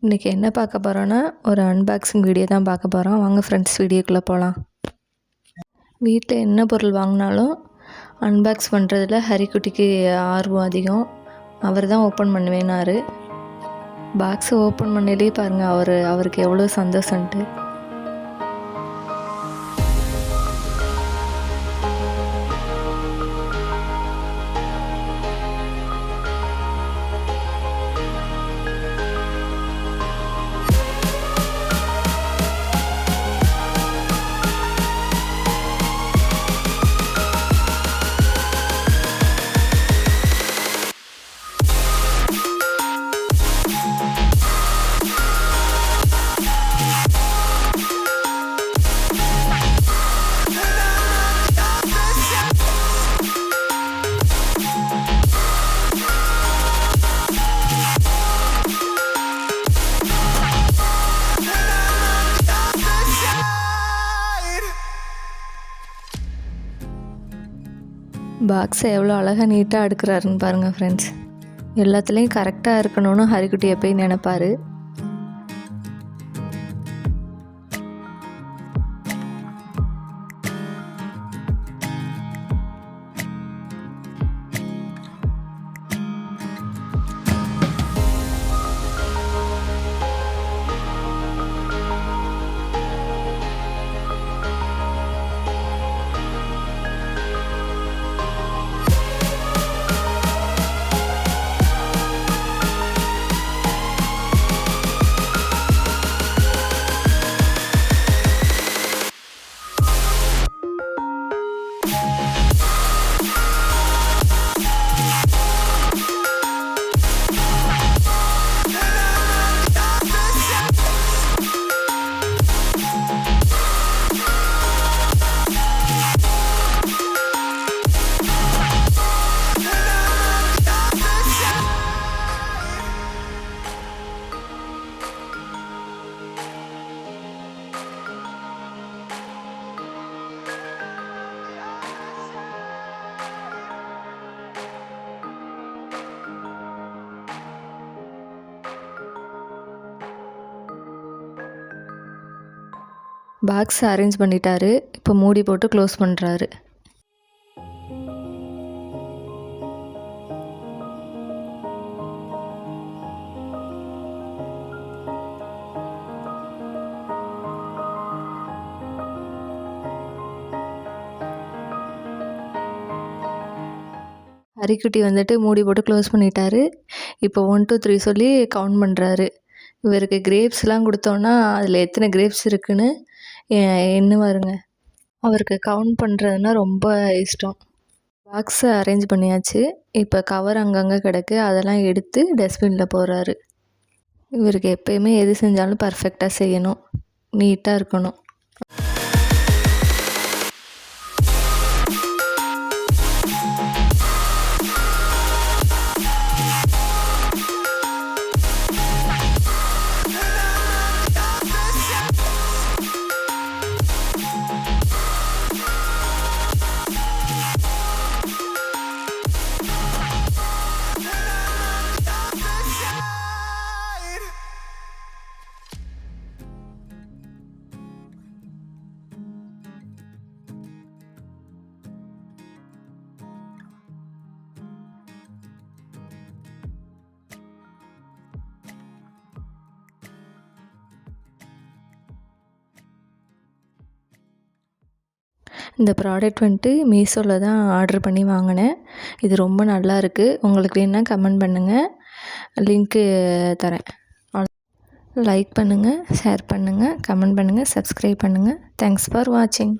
இன்றைக்கி என்ன பார்க்க போகிறோன்னா ஒரு அன்பாக்சிங் வீடியோ தான் பார்க்க போகிறோம். வாங்க ஃப்ரெண்ட்ஸ் வீடியோக்குள்ளே போகலாம். வீட்டில் என்ன பொருள் வாங்கினாலும் அன்பாக்ஸ் பண்ணுறதுல ஹரிக்குட்டிக்கு ஆர்வம் அதிகம். அவர் தான் ஓப்பன் பண்ணுவேனாரு. பாக்ஸை ஓப்பன் பண்ணலே பாருங்கள் அவருக்கு எவ்வளோ சந்தோஷன்ட்டு. பாக்ஸை எவ்வளோ அழகாக நீட்டாக அடுக்கிறாருன்னு பாருங்கள் ஃப்ரெண்ட்ஸ். எல்லாத்துலேயும் கரெக்டாக இருக்கணும்னு ஹரிக்குட்டி எப்பயும் நினைப்பார். பாக்ஸ் அரேஞ்ச் பண்ணிட்டாரு. இப்போ மூடி போட்டு க்ளோஸ் பண்ணுறாரு. ஹரிக்குட்டி வந்துட்டு மூடி போட்டு க்ளோஸ் பண்ணிட்டாரு. இப்போ 1 2 3 சொல்லி கவுண்ட் பண்ணுறாரு. இவருக்கு கிரேப்ஸ்லாம் கொடுத்தோன்னா அதில் எத்தனை கிரேப்ஸ் இருக்குன்னு எண்ணுவாருங்க. அவருக்கு கவுண்ட் பண்ணுறதுனா ரொம்ப இஷ்டம். பாக்ஸை அரேஞ்ச் பண்ணியாச்சு. இப்போ கவர் அங்கங்கே கிடக்கு, அதெல்லாம் எடுத்து டஸ்ட்பினில் போடுறாரு. இவருக்கு எப்போயுமே எது செஞ்சாலும் பர்ஃபெக்டாக செய்யணும், நீட்டாக இருக்கணும். இந்த ப்ராடக்ட் வந்துட்டு மீஷோவில் தான் ஆர்டர் பண்ணி வாங்கினேன். இது ரொம்ப நல்லா இருக்குது. உங்களுக்கு வேணுன்னா கமெண்ட் பண்ணுங்கள், லிங்க்கு தரேன். லைக் பண்ணுங்கள், ஷேர் பண்ணுங்கள், கமெண்ட் பண்ணுங்கள், சப்ஸ்கிரைப் பண்ணுங்கள். தேங்க்ஸ் ஃபார் வாட்சிங்.